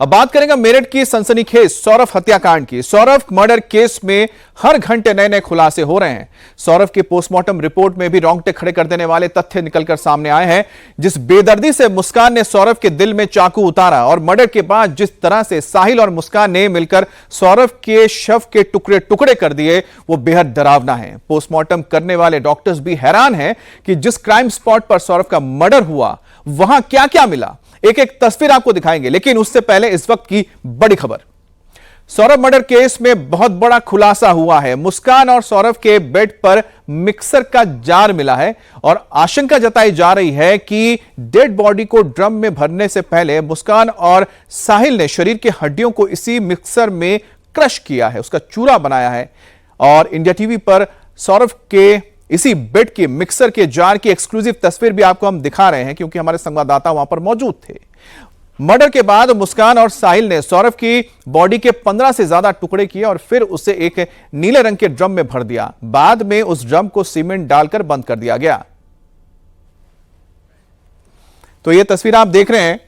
अब बात करेंगे मेरठ की सनसनीखेज सौरभ हत्याकांड की। सौरभ मर्डर केस में हर घंटे नए नए खुलासे हो रहे हैं। सौरभ की पोस्टमार्टम रिपोर्ट में भी रोंगटे खड़े कर देने वाले तथ्य निकलकर सामने आए हैं। जिस बेदर्दी से मुस्कान ने सौरभ के दिल में चाकू उतारा और मर्डर के बाद जिस तरह से साहिल और मुस्कान ने मिलकर सौरभ के शव के टुकड़े टुकड़े कर दिए, वो बेहद डरावना है। पोस्टमार्टम करने वाले डॉक्टर्स भी हैरान हैं कि जिस क्राइम स्पॉट पर सौरभ का मर्डर हुआ वहां क्या क्या मिला। एक एक तस्वीर आपको दिखाएंगे, लेकिन उससे पहले इस वक्त की बड़ी खबर। सौरभ मर्डर केस में बहुत बड़ा खुलासा हुआ है। मुस्कान और सौरभ के बेड पर मिक्सर का जार मिला है और आशंका जताई जा रही है कि डेड बॉडी को ड्रम में भरने से पहले मुस्कान और साहिल ने शरीर की हड्डियों को इसी मिक्सर में क्रश किया है, उसका चूरा बनाया है। और इंडिया टीवी पर सौरभ के इसी बेड के मिक्सर के जार की एक्सक्लूसिव तस्वीर भी आपको हम दिखा रहे हैं, क्योंकि हमारे संवाददाता वहां पर मौजूद थे। मर्डर के बाद मुस्कान और साहिल ने सौरभ की बॉडी के 15 से ज्यादा टुकड़े किए और फिर उसे एक नीले रंग के ड्रम में भर दिया। बाद में उस ड्रम को सीमेंट डालकर बंद कर दिया गया। तो यह तस्वीर आप देख रहे हैं,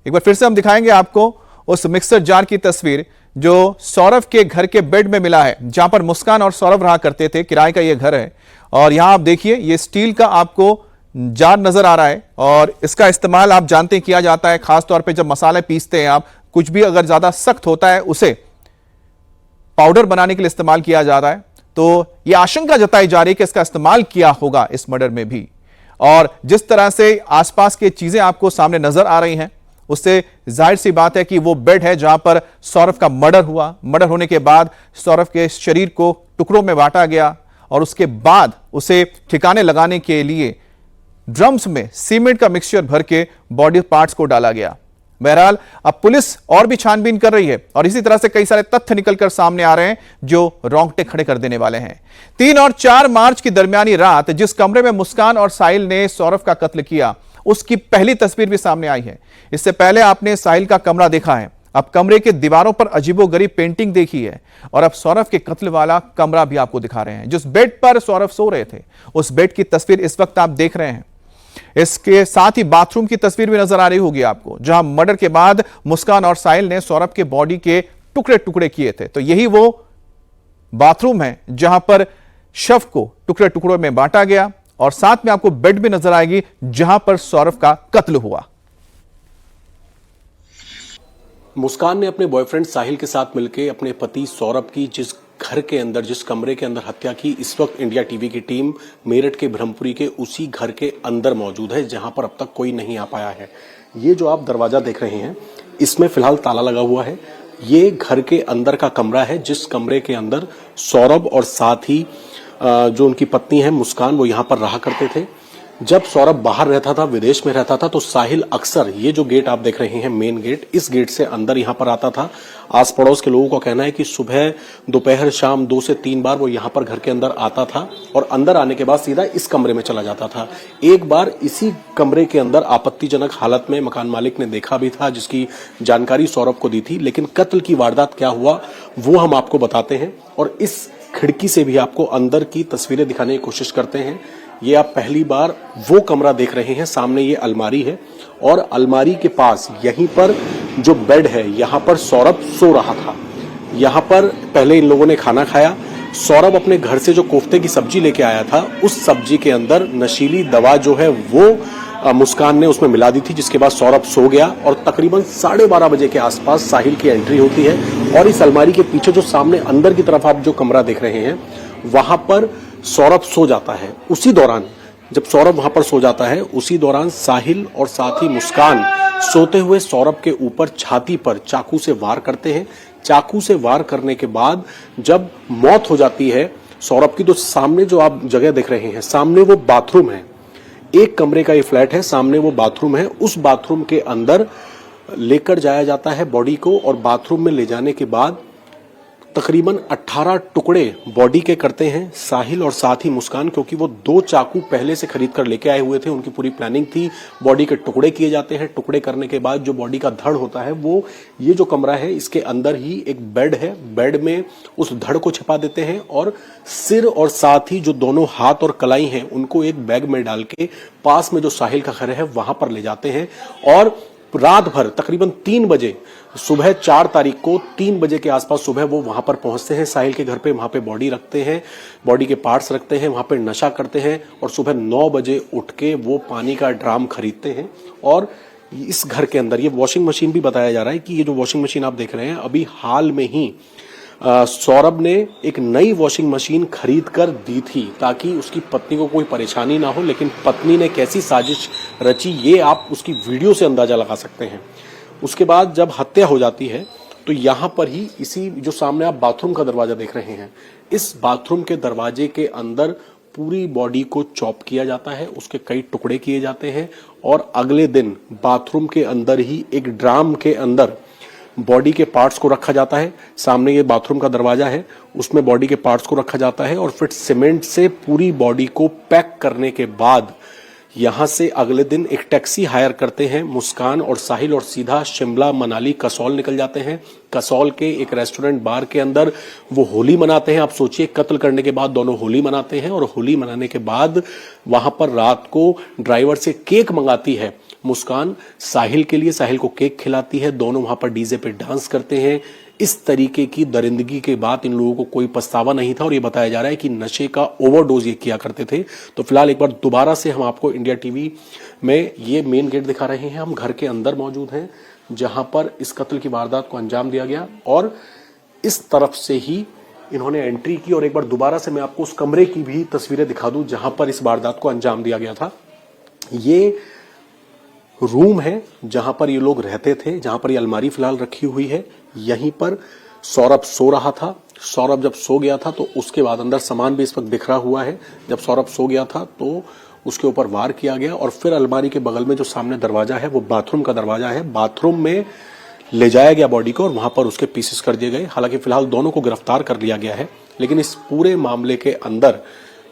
एक बार फिर से हम दिखाएंगे आपको उस मिक्सर जार की तस्वीर जो सौरभ के घर के बेड में मिला है, जहां पर मुस्कान और सौरभ रहा करते थे। किराए का यह घर है और यहां आप देखिए ये स्टील का आपको जार नजर आ रहा है और इसका इस्तेमाल आप जानते हैं किया जाता है खासतौर पे जब मसाले पीसते हैं। आप कुछ भी अगर ज्यादा सख्त होता है उसे पाउडर बनाने के लिए इस्तेमाल किया जा रहा है। तो यह आशंका जताई जा रही है कि इसका इस्तेमाल किया होगा इस मर्डर में भी। और जिस तरह से आसपास की चीजें आपको सामने नजर आ रही हैं, उससे जाहिर सी बात है कि वो बेड है जहां पर सौरभ का मर्डर हुआ। मर्डर होने के बाद सौरभ के शरीर को टुकड़ों में बांटा गया और उसके बाद उसे ठिकाने लगाने के लिए ड्रम्स में सीमेंट का मिक्सचर भर के बॉडी पार्ट्स को डाला गया। बहरहाल अब पुलिस और भी छानबीन कर रही है और इसी तरह से कई सारे तथ्य निकलकर सामने आ रहे हैं जो रोंगटे खड़े कर देने वाले हैं। 3 और 4 मार्च की दरमियानी रात जिस कमरे में मुस्कान और साहिल ने सौरभ का कत्ल किया, उसकी पहली तस्वीर भी सामने आई है। इससे पहले आपने साहिल का कमरा देखा है, अब कमरे के दीवारों पर अजीबोगरीब पेंटिंग देखी है और अब सौरभ के कत्ल वाला कमरा भी आपको दिखा रहे हैं। जिस बेड पर सौरभ सो रहे थे उस बेड की तस्वीर इस वक्त आप देख रहे हैं। इसके साथ ही बाथरूम की तस्वीर भी नजर आ रही होगी आपको, जहां मर्डर के बाद मुस्कान और साहिल ने सौरभ के बॉडी के टुकड़े टुकड़े किए थे। तो यही वो बाथरूम है जहां पर शव को टुकड़े टुकड़ों में बांटा गया और साथ में आपको बेड भी नजर आएगी जहां पर सौरभ का कत्ल हुआ। मुस्कान ने अपने बॉयफ्रेंड साहिल के साथ मिलकर अपने पति सौरभ की जिस घर के अंदर, जिस कमरे के अंदर हत्या की, इस वक्त इंडिया टीवी की टीम मेरठ के ब्रह्मपुरी के उसी घर के अंदर मौजूद है, जहां पर अब तक कोई नहीं आ पाया है। ये जो आप दरवाजा देख रहे हैं, इसमें फिलहाल ताला लगा हुआ है। ये घर के अंदर का कमरा है, जिस कमरे के अंदर सौरभ और साथ ही जो उनकी पत्नी है मुस्कान, वो यहां पर रहा करते थे। जब सौरभ बाहर रहता था, विदेश में रहता था, तो साहिल अक्सर ये जो गेट आप देख रहे हैं, मेन गेट, इस गेट से अंदर यहां पर आता था। आस पड़ोस के लोगों का कहना है कि सुबह, दोपहर, शाम 2 से 3 बार वो यहां पर घर के अंदर आता था और अंदर आने के बाद सीधा इस कमरे में चला जाता था। एक बार इसी कमरे के अंदर आपत्तिजनक हालत में मकान मालिक ने देखा भी था, जिसकी जानकारी सौरभ को दी थी। लेकिन कत्ल की वारदात क्या हुआ वो हम आपको बताते हैं और इस खिड़की से भी आपको अंदर की तस्वीरें दिखाने की कोशिश करते हैं। ये आप पहली बार वो कमरा देख रहे हैं। सामने ये अलमारी है और अलमारी के पास यहीं पर जो बेड है, यहां पर सौरभ सो रहा था। यहां पर पहले इन लोगों ने खाना खाया। सौरभ अपने घर से जो कोफ्ते की सब्जी लेके आया था, उस सब्जी के अंदर नशीली दवा जो है वो मुस्कान ने उसमें मिला दी थी, जिसके बाद सौरभ सो गया और तकरीबन 12:30 बजे के आसपास साहिल की एंट्री होती है और इस अलमारी के पीछे जो सामने अंदर की तरफ आप जो कमरा देख रहे हैं, वहां पर सौरभ सो जाता है। उसी दौरान जब सौरभ वहां पर सो जाता है, उसी दौरान साहिल और साथ ही मुस्कान सोते हुए सौरभ के ऊपर छाती पर चाकू से वार करते हैं। चाकू से वार करने के बाद जब मौत हो जाती है सौरभ की, तो सामने जो आप जगह देख रहे हैं, सामने वो बाथरूम है। एक कमरे का ये फ्लैट है, सामने वो बाथरूम है। उस बाथरूम के अंदर लेकर जाया जाता है बॉडी को और बाथरूम में ले जाने के बाद तकरीबन 18 टुकड़े बॉडी के करते हैं साहिल और साथ ही मुस्कान, क्योंकि वो 2 चाकू पहले से खरीद कर लेके आए हुए थे। उनकी पूरी प्लानिंग थी। बॉडी के टुकड़े किए जाते हैं। टुकड़े करने के बाद जो बॉडी का धड़ होता है, वो ये जो कमरा है इसके अंदर ही एक बेड है, बेड में उस धड़ को छिपा देते हैं और सिर और साथ ही जो दोनों हाथ और कलाई हैं उनको एक बैग में डाल के पास में जो साहिल का घर है वहां पर ले जाते हैं और रात भर तकरीबन 3 बजे, सुबह 4 तारीख को 3 बजे के आसपास सुबह वो वहां पर पहुंचते हैं साहिल के घर पे। वहां पे बॉडी रखते हैं, बॉडी के पार्ट्स रखते हैं, वहां पे नशा करते हैं और सुबह 9 बजे उठ के वो पानी का ड्राम खरीदते हैं। और इस घर के अंदर ये वॉशिंग मशीन भी बताया जा रहा है कि ये जो वॉशिंग मशीन आप देख रहे हैं, अभी हाल में ही सौरभ ने एक नई वॉशिंग मशीन खरीद कर दी थी ताकि उसकी पत्नी को कोई परेशानी ना हो। लेकिन पत्नी ने कैसी साजिश रची ये आप उसकी वीडियो से अंदाजा लगा सकते हैं। उसके बाद जब हत्या हो जाती है तो यहां पर ही, इसी जो सामने आप बाथरूम का दरवाजा देख रहे हैं, इस बाथरूम के दरवाजे के अंदर पूरी बॉडी को चॉप किया जाता है, उसके कई टुकड़े किए जाते हैं और अगले दिन बाथरूम के अंदर ही एक ड्राम के अंदर बॉडी के पार्ट्स को रखा जाता है। सामने ये बाथरूम का दरवाजा है, उसमें बॉडी के पार्ट्स को रखा जाता है और फिर सीमेंट से पूरी बॉडी को पैक करने के बाद यहां से अगले दिन एक टैक्सी हायर करते हैं मुस्कान और साहिल और सीधा शिमला मनाली कसौल निकल जाते हैं। कसौल के एक रेस्टोरेंट बार के अंदर वो होली मनाते हैं। आप सोचिए, कत्ल करने के बाद दोनों होली मनाते हैं और होली मनाने के बाद वहां पर रात को ड्राइवर से केक मंगाती है मुस्कान साहिल के लिए, साहिल को केक खिलाती है, दोनों वहां पर डीजे पे डांस करते हैं। इस तरीके की दरिंदगी के बाद इन लोगों को कोई पछतावा नहीं था और ये बताया जा रहा है कि नशे का ओवरडोज ये किया करते थे। तो फिलहाल एक बार दोबारा से हम आपको इंडिया टीवी में ये मेन गेट दिखा रहे हैं। हम घर के अंदर मौजूद हैं जहां पर इस कत्ल की वारदात को अंजाम दिया गया और इस तरफ से ही इन्होंने एंट्री की। और एक बार दोबारा से मैं आपको उस कमरे की भी तस्वीरें दिखा दूं जहां पर इस वारदात को अंजाम दिया गया था। ये रूम है जहां पर ये लोग रहते थे, जहां पर ये अलमारी फिलहाल रखी हुई है। यहीं पर सौरभ सो रहा था। सौरभ जब सो गया था तो उसके बाद अंदर सामान भी इस वक्त बिखरा हुआ है। जब सौरभ सो गया था तो उसके ऊपर वार किया गया और फिर अलमारी के बगल में जो सामने दरवाजा है वो बाथरूम का दरवाजा है, बाथरूम में ले जाया गया बॉडी को और वहां पर उसके पीसेस कर दिए गए। हालांकि फिलहाल दोनों को गिरफ्तार कर लिया गया है, लेकिन इस पूरे मामले के अंदर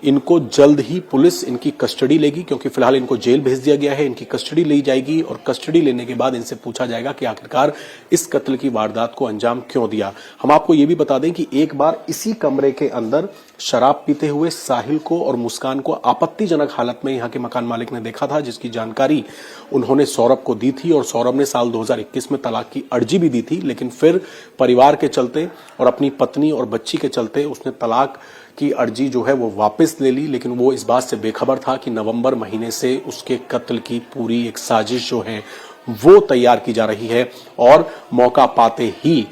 इनको जल्द ही पुलिस इनकी कस्टडी लेगी, क्योंकि फिलहाल इनको जेल भेज दिया गया है। इनकी कस्टडी ली जाएगी और कस्टडी लेने के बाद इनसे पूछा जाएगा कि आखिरकार इस कत्ल की वारदात को अंजाम क्यों दिया। हम आपको ये भी बता दें कि एक बार इसी कमरे के अंदर शराब पीते हुए साहिल को और मुस्कान को आपत्तिजनक हालत में यहाँ के मकान मालिक ने देखा था, जिसकी जानकारी उन्होंने सौरभ को दी थी और सौरभ ने साल 2021 में तलाक की अर्जी भी दी थी। लेकिन फिर परिवार के चलते और अपनी पत्नी और बच्ची के चलते उसने तलाक की अर्जी जो है वो वापस ले ली। लेकिन वो इस बात से बेखबर था कि नवंबर महीने से उसके कत्ल की पूरी एक साजिश जो है वो तैयार की जा रही है और मौका पाते ही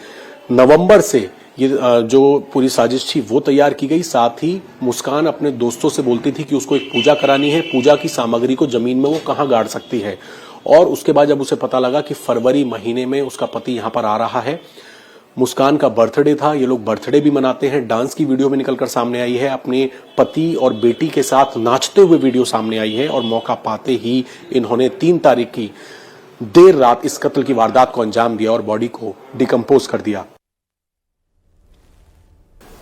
नवंबर से ये जो पूरी साजिश थी वो तैयार की गई। साथ ही मुस्कान अपने दोस्तों से बोलती थी कि उसको एक पूजा करानी है, पूजा की सामग्री को जमीन में वो कहाँ गाड़ सकती है। और उसके बाद जब उसे पता लगा कि फरवरी महीने में उसका पति यहाँ पर आ रहा है, मुस्कान का बर्थडे था, ये लोग बर्थडे भी मनाते हैं, डांस की वीडियो भी निकलकर सामने आई है, अपने पति और बेटी के साथ नाचते हुए वीडियो सामने आई है और मौका पाते ही इन्होंने 3 तारीख की देर रात इस कत्ल की वारदात को अंजाम दिया और बॉडी को डिकम्पोज कर दिया।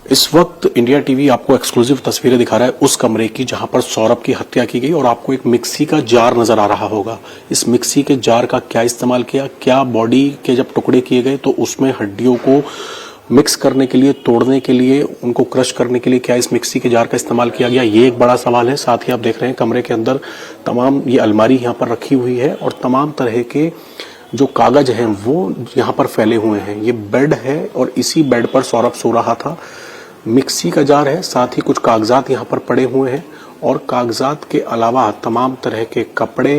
इस वक्त इंडिया टीवी आपको एक्सक्लूसिव तस्वीरें दिखा रहा है उस कमरे की जहां पर सौरभ की हत्या की गई और आपको एक मिक्सी का जार नजर आ रहा होगा। इस मिक्सी के जार का क्या इस्तेमाल किया, क्या बॉडी के जब टुकड़े किए गए तो उसमें हड्डियों को मिक्स करने के लिए, तोड़ने के लिए, उनको क्रश करने के लिए क्या इस मिक्सी के जार का इस्तेमाल किया गया, ये एक बड़ा सवाल है। साथ ही आप देख रहे हैं कमरे के अंदर तमाम ये अलमारी यहाँ पर रखी हुई है और तमाम तरह के जो कागज हैं वो यहाँ पर फैले हुए हैं। ये बेड है और इसी बेड पर सौरभ सो रहा था। मिक्सी का जार है, साथ ही कुछ कागजात यहाँ पर पड़े हुए हैं और कागजात के अलावा तमाम तरह के कपड़े,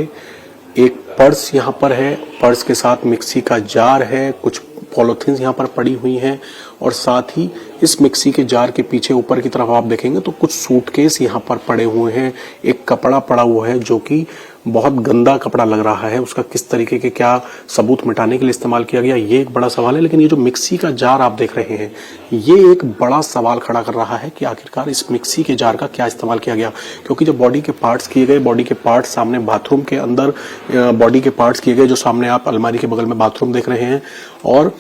एक पर्स यहाँ पर है, पर्स के साथ मिक्सी का जार है, कुछ पॉलिथीन यहाँ पर पड़ी हुई हैं और साथ ही इस मिक्सी के जार के पीछे ऊपर की तरफ आप देखेंगे तो कुछ सूटकेस यहाँ पर पड़े हुए हैं। एक कपड़ा पड़ा हुआ है जो कि बहुत गंदा कपड़ा लग रहा है, उसका किस तरीके के क्या सबूत मिटाने के लिए इस्तेमाल किया गया ये एक बड़ा सवाल है। लेकिन ये जो मिक्सी का जार आप देख रहे हैं ये एक बड़ा सवाल खड़ा कर रहा है कि आखिरकार इस मिक्सी के जार का क्या इस्तेमाल किया गया, क्योंकि जब बॉडी के पार्ट्स किए गए, बॉडी के पार्ट्स सामने बाथरूम के अंदर बॉडी के पार्ट्स किए गए, जो सामने आप अलमारी के बगल में बाथरूम देख रहे हैं, और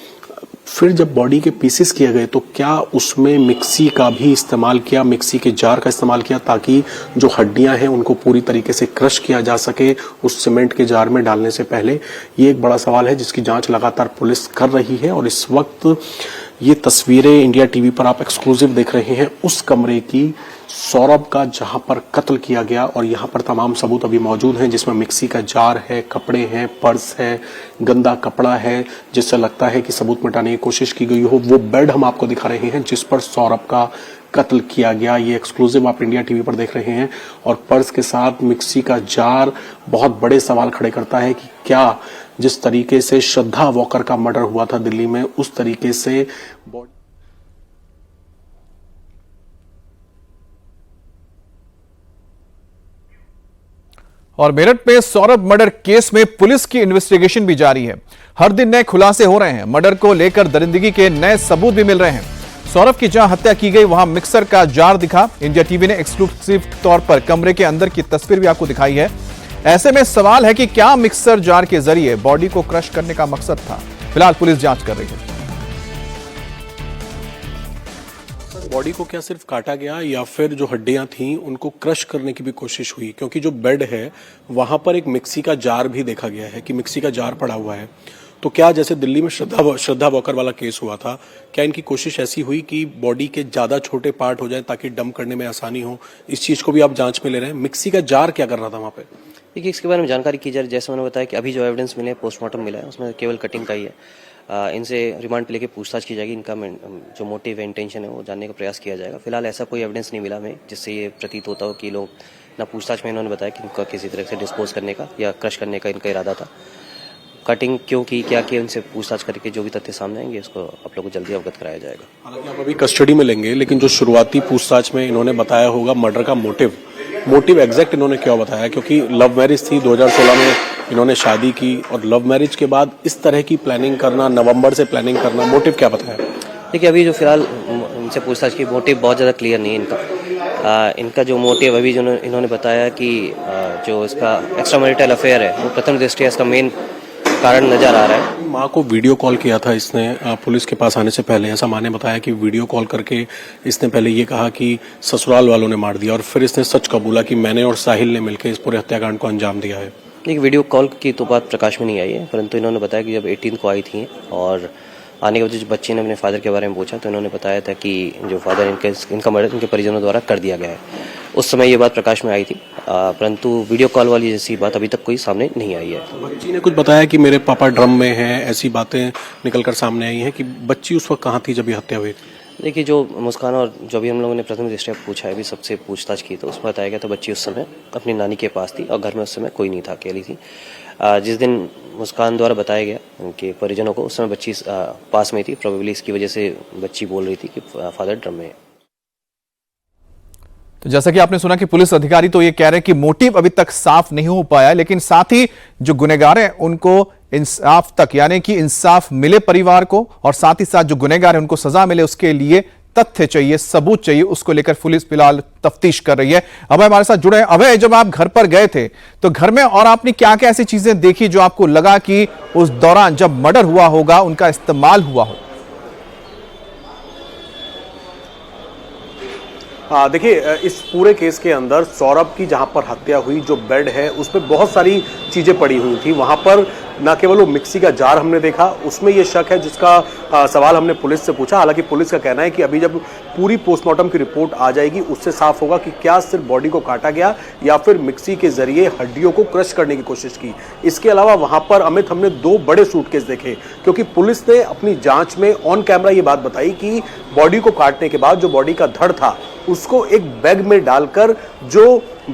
फिर जब बॉडी के पीसेस किए गए तो क्या उसमें मिक्सी का भी इस्तेमाल किया, मिक्सी के जार का इस्तेमाल किया ताकि जो हड्डियां हैं उनको पूरी तरीके से क्रश किया जा सके उस सीमेंट के जार में डालने से पहले। ये एक बड़ा सवाल है जिसकी जांच लगातार पुलिस कर रही है और इस वक्त ये तस्वीरें इंडिया टीवी पर आप एक्सक्लूसिव देख रहे हैं उस कमरे की, सौरभ का, जहां पर कत्ल किया गया। और यहां पर तमाम सबूत अभी मौजूद हैं, जिसमें मिक्सी का जार है, कपड़े हैं, पर्स है, गंदा कपड़ा है, जिससे लगता है कि सबूत मिटाने की कोशिश की गई हो। वो बेड हम आपको दिखा रहे हैं जिस पर सौरभ का कत्ल किया गया। ये एक्सक्लूसिव आप इंडिया टीवी पर देख रहे हैं। और पर्स के साथ मिक्सी का जार बहुत बड़े सवाल खड़े करता है कि क्या जिस तरीके से श्रद्धा वॉकर का मर्डर हुआ था दिल्ली में, उस तरीके से और मेरठ में सौरभ मर्डर केस में पुलिस की इन्वेस्टिगेशन भी जारी है। हर दिन नए खुलासे हो रहे हैं। मर्डर को लेकर दरिंदगी के नए सबूत भी मिल रहे हैं। सौरभ की जहां हत्या की गई वहां मिक्सर का जार दिखा। इंडिया टीवी ने एक्सक्लूसिव तौर पर कमरे के अंदर की तस्वीर भी आपको दिखाई है। ऐसे में सवाल है कि क्या मिक्सर जार के जरिए बॉडी को क्रश करने का मकसद था। फिलहाल पुलिस जांच कर रही है। बॉडी को क्या सिर्फ काटा गया या फिर जो हड्डियां थीं उनको क्रश करने की भी कोशिश हुई? क्योंकि जो बेड है वहां पर एक मिक्सी का जार भी देखा गया है कि मिक्सी का जार पड़ा हुआ है। तो क्या जैसे दिल्ली में श्रद्धा वॉकर वाला केस हुआ था, क्या इनकी कोशिश ऐसी हुई कि बॉडी के ज्यादा छोटे पार्ट हो जाए ताकि डंप करने में आसानी हो? इस चीज को भी आप जांच में ले रहे हैं। मिक्सी का जार क्या कर रहा था वहां पे? देखिए, इसके बारे में जानकारी की जा रही है। जैसे मैंने बताया कि अभी जो एविडेंस मिले, पोस्टमार्टम मिला है, उसमें केवल कटिंग का ही है। इनसे रिमांड पे लेके पूछताछ की जाएगी। इनका जो मोटिव है, इंटेंशन है, वो जानने का प्रयास किया जाएगा। फिलहाल ऐसा कोई एविडेंस नहीं मिला हमें जिससे ये प्रतीत होता हो कि लोग ना पूछताछ में इन्होंने बताया कि इनका किसी तरह से डिस्पोज करने का या क्रश करने का इनका इरादा था। कटिंग क्यों की, क्या की, उनसे पूछताछ करके जो भी तथ्य सामने आएंगे उसको आप लोगों को जल्दी अवगत कराया जाएगा। हालांकि आप अभी कस्टडी में लेंगे, लेकिन जो शुरुआती पूछताछ में इन्होंने बताया होगा मर्डर का मोटिव एग्जैक्ट इन्होंने क्यों बताया? क्योंकि लव मैरिज थी, 2016 में इन्होंने शादी की और लव मैरिज के बाद इस तरह की प्लानिंग करना, नवंबर से प्लानिंग करना, मोटिव क्या बताया? देखिए, अभी जो फिलहाल इनसे पूछताछ की, मोटिव बहुत ज़्यादा क्लियर नहीं है इनका। इनका जो मोटिव अभी जो इन्होंने बताया कि जो इसका एक्स्ट्रा मैरिटल अफेयर है वो प्रथम दृष्टया इसका मेन कारण नजर आ रहा है। माँ को वीडियो कॉल किया था इसने पुलिस के पास आने से पहले। ऐसा माँ ने बताया कि वीडियो कॉल करके इसने पहले ये कहा कि ससुराल वालों ने मार दिया और फिर इसने सच कबूला कि मैंने और साहिल ने मिलकर इस पूरे हत्याकांड को अंजाम दिया है। एक वीडियो कॉल की तो बात प्रकाश में नहीं आई है, परंतु इन्होंने बताया कि जब 18 को आई थी और आने के बाद जो बच्चे ने अपने फादर के बारे में पूछा तो इन्होंने बताया था कि जो फादर इनका मर्डर इनके परिजनों द्वारा कर दिया गया है। उस समय ये बात प्रकाश में आई थी, परंतु वीडियो कॉल वाली जैसी बात अभी तक कोई सामने नहीं आई है। बच्ची ने कुछ बताया कि मेरे पापा ड्रम में हैं, ऐसी बातें निकलकर सामने आई हैं कि बच्ची उस वक्त कहाँ थी जब ये हत्या हुई थी? देखिए, जो मुस्कान और जो भी हम लोगों ने प्रथम दृष्टया पूछा है, अभी सबसे पूछताछ की तो उसमें बताया गया था बच्ची उस समय अपनी नानी के पास थी और घर में उस समय कोई नहीं था, अकेली थी। जिस दिन मुस्कान द्वारा बताया गया उनके परिजनों को, उस समय बच्ची पास में थी। प्रोबेबली इसकी वजह से बच्ची बोल रही थी कि फादर ड्रम में है। तो जैसा कि आपने सुना कि पुलिस अधिकारी तो ये कह रहे हैं कि मोटिव अभी तक साफ नहीं हो पाया, लेकिन साथ ही जो गुनहगार हैं उनको इंसाफ तक, यानी कि इंसाफ मिले परिवार को, और साथ ही साथ जो गुनहगार हैं उनको सजा मिले, उसके लिए तथ्य चाहिए, सबूत चाहिए। उसको लेकर पुलिस फिलहाल तफ्तीश कर रही है। अभय हमारे साथ जुड़े हैं। अभय, जब आप घर पर गए थे तो घर में और आपने क्या क्या ऐसी चीजें देखी जो आपको लगा कि उस दौरान जब मर्डर हुआ होगा उनका इस्तेमाल हुआ हो? देखिए, इस पूरे केस के अंदर सौरभ की जहां पर हत्या हुई, जो बेड है उस पर बहुत सारी चीजें पड़ी हुई थी। वहां पर न केवल वो मिक्सी का जार हमने देखा, उसमें ये शक है जिसका सवाल हमने पुलिस से पूछा। हालांकि पुलिस का कहना है कि अभी जब पूरी पोस्टमार्टम की रिपोर्ट आ जाएगी उससे साफ होगा कि क्या सिर्फ बॉडी को काटा गया या फिर मिक्सी के जरिए हड्डियों को क्रश करने की कोशिश की। इसके अलावा वहां पर अमित, हमने 2 बड़े सूटकेस देखे, क्योंकि पुलिस ने अपनी जांच में ऑन कैमरा ये बात बताई कि बॉडी को काटने के बाद जो बॉडी का धड़ था उसको एक बैग में डालकर जो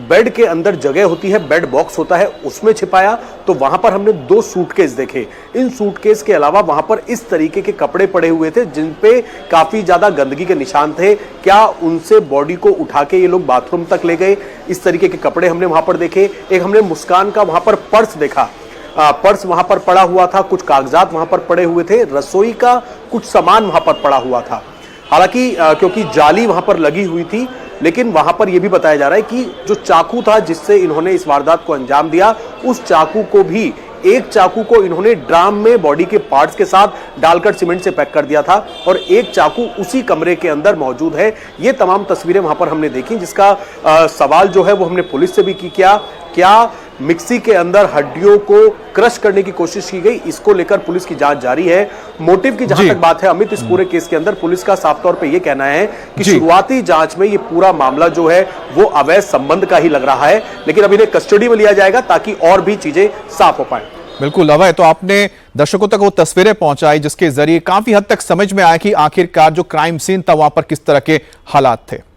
बेड के अंदर जगह होती है, बेड बॉक्स होता है, उसमें छिपाया। तो वहां पर हमने 2 सूटकेस देखे। इन सूटकेस के अलावा वहां पर इस तरीके के कपड़े पड़े हुए थे जिन पे काफी ज्यादा गंदगी के निशान थे। क्या उनसे बॉडी को उठा के ये लोग बाथरूम तक ले गए? इस तरीके के कपड़े हमने वहां पर देखे। एक हमने मुस्कान का वहां पर पर्स देखा। पर्स वहां पर पड़ा हुआ था, कुछ कागजात वहां पर पड़े हुए थे, रसोई का कुछ सामान वहां पर पड़ा हुआ था। हालांकि क्योंकि जाली वहां पर लगी हुई थी, लेकिन वहां पर यह भी बताया जा रहा है कि जो चाकू था जिससे इन्होंने इस वारदात को अंजाम दिया, उस चाकू को भी, एक चाकू को इन्होंने ड्राम में बॉडी के पार्ट्स के साथ डालकर सीमेंट से पैक कर दिया था और एक चाकू उसी कमरे के अंदर मौजूद है। ये तमाम तस्वीरें वहां पर हमने देखी, जिसका सवाल जो है वो हमने पुलिस से भी किया। क्या मिक्सी के अंदर हड्डियों को क्रश करने की कोशिश की गई, इसको लेकर पुलिस की जांच जारी है। मोटिव की जहां जी। तक बात है अमित, इस पूरे केस के अंदर पुलिस का साफ तौर पे यह कहना है कि जी। शुरुआती जांच में ये पूरा मामला जो है वो अवैध संबंध का ही लग रहा है, लेकिन अब इन्हें कस्टडी में लिया जाएगा ताकि और भी चीजें साफ हो पाए। बिल्कुल अभय, तो आपने दर्शकों तक वो तस्वीरें पहुंचाई जिसके जरिए काफी हद तक समझ में आया कि आखिरकार जो क्राइम सीन था वहां पर किस तरह के हालात थे।